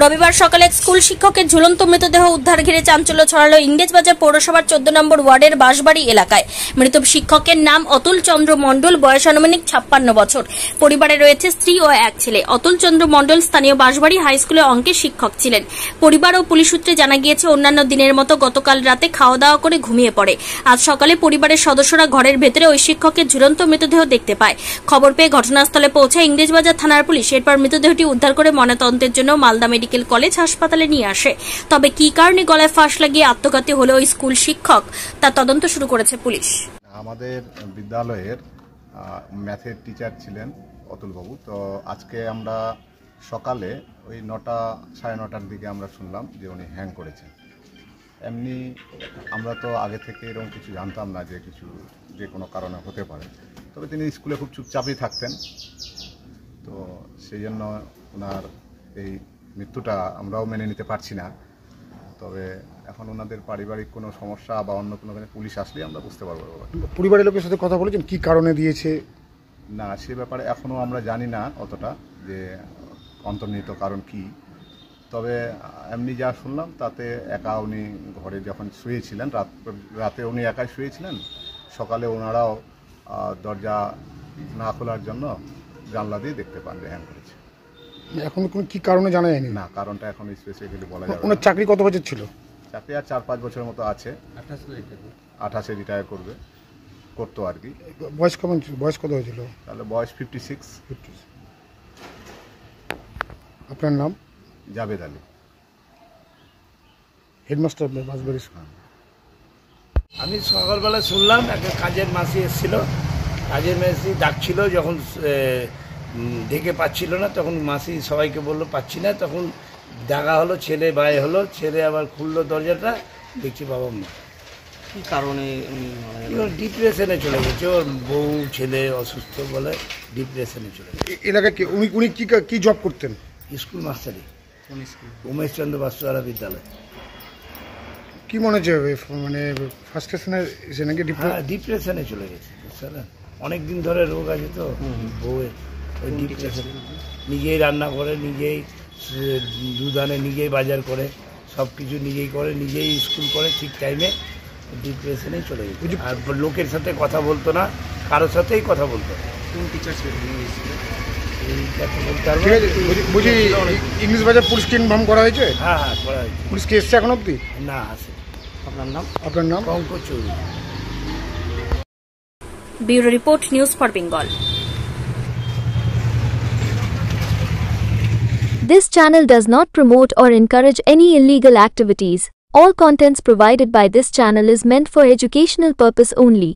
রবিবার সকালে স্কুল শিক্ষকের ঝুলন্ত মৃতদেহ উদ্ধার ঘিরে চাঞ্চল্য ছড়ালো ইংরেজবাজার পৌরসভার 14 নম্বর ওয়ার্ডের বাঁশবাড়ি এলাকায়। মৃত শিক্ষকের নাম অতুল চন্দ্র মণ্ডল, বয়স আনুমানিক 56 বছর। পরিবারে রয়েছে স্ত্রী ও এক ছেলে। অতুল চন্দ্র মণ্ডল স্থানীয় বাঁশবাড়ি হাই স্কুলে অঙ্কের শিক্ষক ছিলেন। পরিবার ও পুলিশ সূত্রে জানা গিয়েছে, অন্যান্য দিনের মতো গতকাল রাতে খাওয়া দাওয়া করে ঘুমিয়ে পড়ে। আজ সকালে পরিবারের সদস্যরা ঘরের ভেতরে ওই শিক্ষকের ঝুলন্ত মৃতদেহ দেখতে পায়। খবর পেয়ে ঘটনাস্থলে পৌঁছায় ইংরেজবাজার থানার পুলিশ। এরপর মৃতদেহটি উদ্ধার করে ময়নাতদন্তের জন্য মালদা মেডিকেল কলেজ হাসপাতালে নিয়ে আসে। তবে কি কারণে গলায় ফাঁস লাগিয়ে আত্মঘাতী হলো ওই স্কুল শিক্ষক, তার তদন্ত শুরু করেছে পুলিশ। আমাদের বিদ্যালয়ের ম্যাথের টিচার ছিলেন অতুলবাবু। তো আজকে আমরা সকালে ওই 9টা সাড়ে 9টার দিকে আমরা শুনলাম যে উনি হ্যাং করেছেন। এমনি আমরা তো আগে থেকে এরকম কিছু জানতাম না যে কোনো কারণে হতে পারে। তবে তিনি স্কুলে খুব চুপচাপই থাকতেন। তো সেই জন্য ওনার এই মৃত্যুটা আমরাও মেনে নিতে পারছি না। তবে এখন ওনাদের পারিবারিক কোনো সমস্যা বা অন্য কোনো পুলিশ আসলে আমরা বুঝতে পারবো। পরিবারের লোকের সাথে কথা বলেছেন কি কারণে দিয়েছে? না, সে ব্যাপারে এখনও আমরা জানি না অতটা যে অন্তর্নিহিত কারণ কি। তবে এমনি যা শুনলাম তাতে একা উনি ঘরে যখন শুয়েছিলেন, রাতে উনি একাই শুয়েছিলেন। সকালে ওনারাও দরজা না খোলার জন্য জানলা দিয়ে দেখতে পান যে হ্যাং করেছে। এখন কোন কি কারণে জানা যায়নি? না, কারণটা এখন স্পেসিফিক্যালি বলা যাবে না। ওনার চাকরি কত বছর ছিল? চাকরি আর 4-5 বছরের মতো আছে। 28-এ রিটায়ার করতো আর কি। বয়স কেমন ছিল? বয়স কত হয়েছিল? তাহলে বয়স 56। আপনার নাম? Jabed Ali, headmaster Banshbari school. আমি সকালবেলা শুনলাম একটা কাজের মাসি এসেছিল, কাজের মাসি ডাকছিল, যখন ডেকে পাচ্ছিল না তখন মাসি সবাইকে বললো পাচ্ছি না, তখন ডাকা হলো, ছেলে বাইরে হলো, ছেলে আবার খুললো দরজাটা, দেখছি বাবা মা। কী কারণে? ডিপ্রেশনে চলে গেছে, ওর বউ ছেলে অসুস্থ বলে ডিপ্রেশনে চলে গেছে। এলাকায় উনি কি জব করতেন? স্কুল মাস্টারি, উমেশচন্দ্র বাসুয়ারা বিদ্যালয়। কি মনে হচ্ছে মানে ফার্স্টেশনে এসে নাকি ডিপ্রেশনে চলে গেছে? বুঝলেন, অনেকদিন ধরে রোগ আছে তো বউয়ের, ওই ডিপ্রেশন। নিজেই রান্না করে, নিজেই দুধ আনে, নিজেই বাজার করে, সব কিছু নিজেই করে, নিজেই স্কুল করে, ঠিক টাইমে ডিপ্রেশনেই চলে গেছে। আর লোকের সাথে কথা বলতো না, কারোর সাথেই কথা বলতো না। বুঝি ইংরেজবাজার পুলিশকে ইনফর্ম করা হয়েছে? হ্যাঁ করা হয়েছে। পুলিশ কি এসছে এখন অব্দি? না, আসে। আপনার নাম? আপনার নাম? Pankaj Chowdhury. Bureau report, news for Bengal. This channel does not promote or encourage any illegal activities. All contents provided by this channel is meant for educational purpose only.